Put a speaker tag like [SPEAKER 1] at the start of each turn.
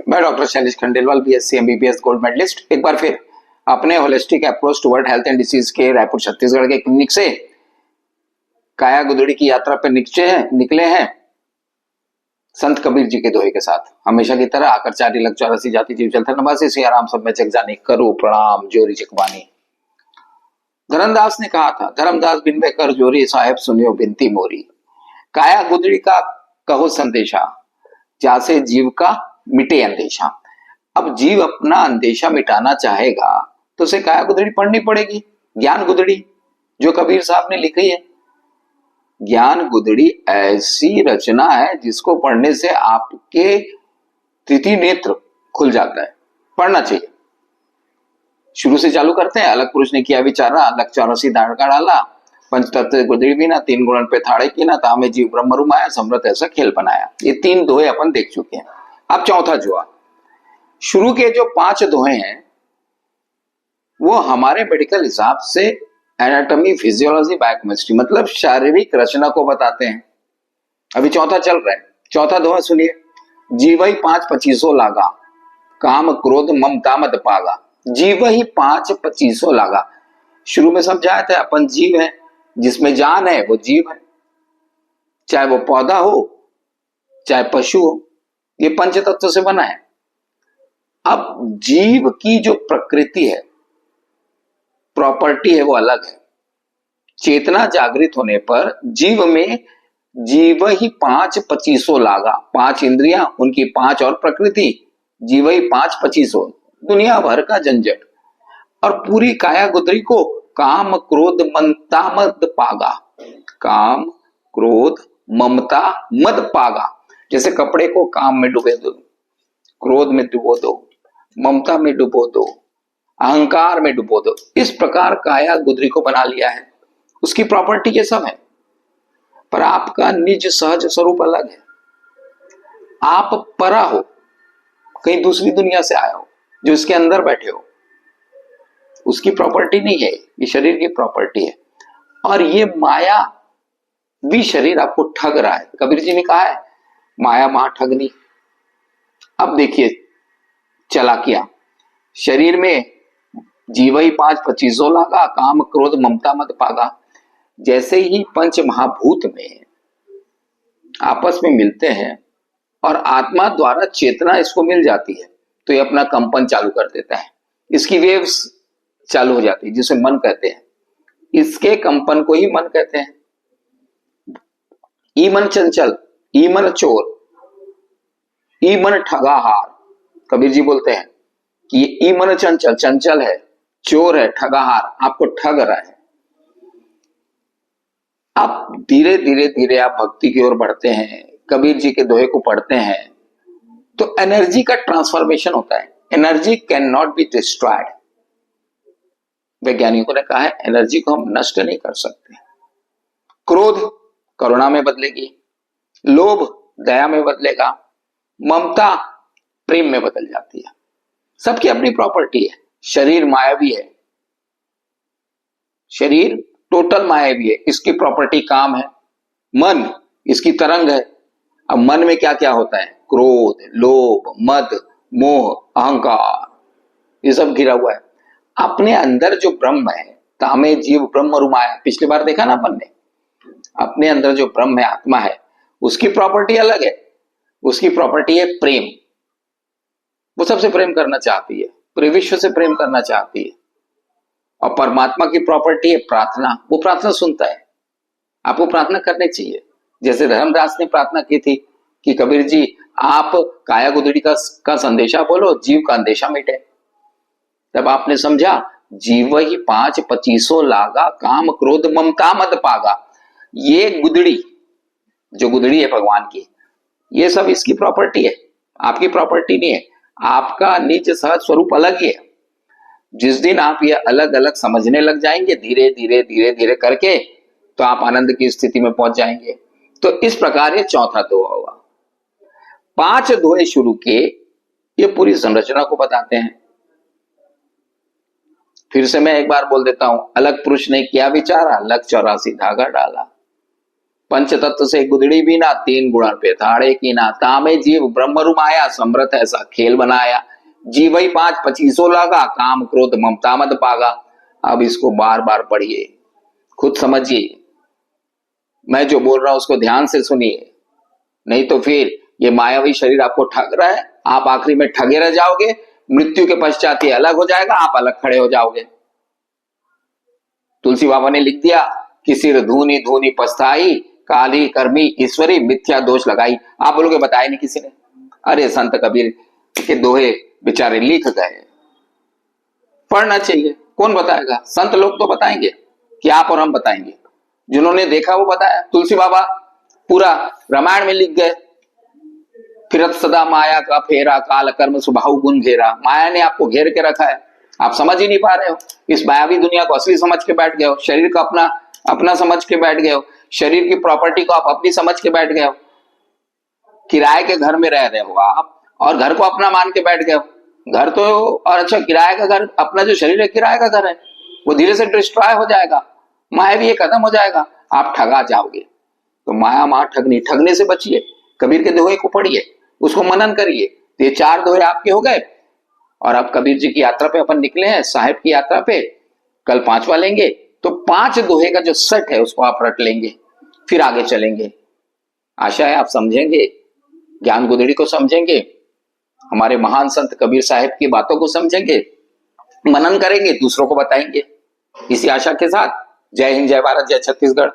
[SPEAKER 1] मैं doctor Shailesh Khandelwal, BSc MBBS gold medalist, एक बार फिर अपने holistic approach toward health and disease के रायपुर छत्तीसगढ़ के क्लिनिक से काया गुदड़ी की यात्रा पर निकले हैं संत कबीर जी के दोहे के साथ। हमेशा की तरह आकर 4 लख 84 जाति जीव चलते नवासी से आराम सब में जग जाने, करो प्रणाम जोरी जगबानी। धर्मदास ने कहा था, धर्मदास बिनवे कर जोरी, साहेब सुनियो बिनती मोरी। काया गुदड़ी का कहो संदेशा, जैसे जीव का मिटे अंदेशा। अब जीव अपना अंदेशा मिटाना चाहेगा तो उसे काया गुदड़ी पढ़नी पड़ेगी, ज्ञान गुदड़ी जो कबीर साहब ने लिखी है। ज्ञान गुदड़ी ऐसी रचना है जिसको पढ़ने से आपके तृतीय नेत्र खुल जाता है, पढ़ना चाहिए। शुरू से चालू करते हैं। अलग पुरुष ने किया विचारा, लख 84 दाड़ का डाला, पंचतत्व गुदड़ी बिना, 3 गुणन पे थाड़े की ना, तामे जीव ब्रह्म रुमाया, समृत ऐसा खेल बनाया। ये 3 दोहे अपन देख चुके हैं। अब चौथा जुआ। शुरू के जो 5 दोहे हैं वो हमारे मेडिकल हिसाब से एनाटॉमी, फिजियोलॉजी, बायोकेमिस्ट्री मतलब शारीरिक रचना को बताते हैं। अभी चौथा चल रहा है। चौथा दोहा सुनिए। जीव ही 5 25 लागा, काम क्रोध ममता मद पागा। जीव ही 5 25 लागा। शुरू में समझाया था अपन जीव है, जिसमें जान है वो जीव है, चाहे वो पौधा हो चाहे पशु हो, ये पंच तत्व से बना है। अब जीव की जो प्रकृति है, प्रॉपर्टी है, वो अलग है। चेतना जागृत होने पर जीव में जीव ही 5 25 लागा, 5 इंद्रियां, उनकी 5 और प्रकृति, जीव ही 5 25 दुनिया भर का झंझट। और पूरी काया गुदड़ी को काम क्रोध ममता मद पागा, काम क्रोध ममता मद पागा। जैसे कपड़े को काम में डुबो दो, क्रोध में डुबो दो, ममता में डुबो दो, अहंकार में डुबो दो। इस प्रकार काया गुदड़ी को बना लिया है। उसकी प्रॉपर्टी ये सब है, पर आपका निज सहज स्वरूप अलग है। आप परा हो, कहीं दूसरी दुनिया से आए हो, जो इसके अंदर बैठे हो। उसकी प्रॉपर्टी नहीं है, ये शरीर की प्रॉपर्टी है। और ये माया भी शरीर आपको ठग रहा है। कबीर जी ने कहा है, माया महा ठगनी। अब देखिए चालाकियां। शरीर में जीव ही 5 25 लागा, काम क्रोध ममता मद पागा। जैसे ही पंच महाभूत में आपस में मिलते हैं और आत्मा द्वारा चेतना इसको मिल जाती है, तो ये अपना कंपन चालू कर देता है। इसकी वेव्स चालू हो जाती है, जिसे मन कहते हैं। इसके कंपन को ही मन कहते हैं। ई मन चंचल, ई मन चोर, ई मन ठगाहार। कबीर जी बोलते हैं कि ये ई मन चंचल, चंचल है, चोर है, ठगाहार, आपको ठग रहा है। आप धीरे धीरे धीरे आप भक्ति की ओर बढ़ते हैं, कबीर जी के दोहे को पढ़ते हैं, तो एनर्जी का ट्रांसफॉर्मेशन होता है। Energy can not be destroyed. वैज्ञानिकों ने कहा है एनर्जी को हम नष्ट नहीं कर सकते। क्रोध करुणा में बदलेगी, लोभ दया में बदलेगा, ममता प्रेम में बदल जाती है। सबकी अपनी प्रॉपर्टी है। शरीर मायावी है, शरीर टोटल मायावी है, इसकी प्रॉपर्टी काम है। मन इसकी तरंग है। अब मन में क्या क्या होता है? क्रोध, लोभ, मद, मोह, अहंकार, ये सब घिरा हुआ है। अपने अंदर जो ब्रह्म है, तामे जीव ब्रह्म रुमाया, पिछली बार देखा ना अपन ने। अपने अंदर जो ब्रह्म है, आत्मा है, उसकी प्रॉपर्टी अलग है। उसकी प्रॉपर्टी है प्रेम। वो सबसे प्रेम करना चाहती है, पूरे विश्व से प्रेम करना चाहती है। और परमात्मा की प्रॉपर्टी है प्रार्थना। वो प्रार्थना सुनता है। आपको प्रार्थना करनी चाहिए। जैसे धर्मदास ने प्रार्थना की थी कि कबीर जी आप काया गुदड़ी का संदेशा बोलो, जीव का अंदेशा मिटे। तब आपने समझा, जीव ही 5 25 लागा, काम क्रोध ममता मद पागा। ये गुदड़ी, जो गुदड़ी है भगवान की, ये सब इसकी प्रॉपर्टी है, आपकी प्रॉपर्टी नहीं है। आपका निज सहज स्वरूप अलग ही है। जिस दिन आप ये अलग अलग समझने लग जाएंगे, धीरे धीरे धीरे धीरे करके, तो आप आनंद की स्थिति में पहुंच जाएंगे। तो इस प्रकार ये चौथा दोहा हुआ। 5 दोहे शुरू के ये पूरी संरचना को बताते हैं। फिर से मैं एक बार बोल देता हूं। अलग पुरुष ने किया विचारा, लख 84 धागा डाला। पंच तत्व से गुदड़ी भी ना, तीन गुणन पे थाड़े की ना, तामे जीव ब्रह्म आया, समृत ऐसा खेल बनाया, जीव ही 5-25 लगा, काम क्रोध ममता मत पागा। अब इसको बार बार पढ़िए, खुद समझिए, मैं जो बोल रहा हूं उसको ध्यान से सुनिए, नहीं तो फिर ये मायावी शरीर आपको ठग रहा है, आप आखिरी में ठगे रह जाओगे, मृत्यु के पश्चात ये अलग हो जाएगा, आप अलग खड़े हो जाओगे। तुलसी बाबा ने लिख दिया कि सिर धूनी धूनी पछताई, काली कर्मी ईश्वरी मिथ्या दोष लगाई। आप बोलोगे बताया नहीं किसी ने, अरे संत कबीर के दोहे बेचारे लिख गए, पढ़ना चाहिए। कौन बताएगा? संत लोग तो बताएंगे कि आप और हम बताएंगे, जिन्होंने देखा वो बताया। तुलसी बाबा पूरा रामायण में लिख गए, फिरत सदा माया का फेरा, काल कर्म स्वभाव गुण घेरा। माया ने आपको घेर के रखा है, आप समझ ही नहीं पा रहे हो। इस मायावी दुनिया को असली समझ के बैठ गए हो, शरीर को अपना अपना समझ के बैठ गए हो, शरीर की प्रॉपर्टी को आप अपनी समझ के बैठ गए हो, किराए के घर में रह रहे हो आप और घर को अपना मान के बैठ गए हो। घर तो, और अच्छा किराए का घर, अपना जो शरीर है किराए का घर है, वो धीरे से डिस्ट्रॉय हो जाएगा, माया भी ये खत्म हो जाएगा, आप ठगा जाओगे। तो माया मां ठगनी, ठगने से बचिए। कबीर के दोहे को पढ़िए, उसको मनन करिए। तो ये 4 दोहे आपके हो गए, और अब कबीर जी की यात्रा पे अपन निकले हैं, साहिब की यात्रा पे। कल 5वां लेंगे, तो 5 दोहे का जो सेट है उसको आप रट लेंगे, फिर आगे चलेंगे। आशा है आप समझेंगे, ज्ञान गुदड़ी को समझेंगे, हमारे महान संत कबीर साहिब की बातों को समझेंगे, मनन करेंगे, दूसरों को बताएंगे। इसी आशा के साथ जय हिंद, जय भारत, जय छत्तीसगढ़।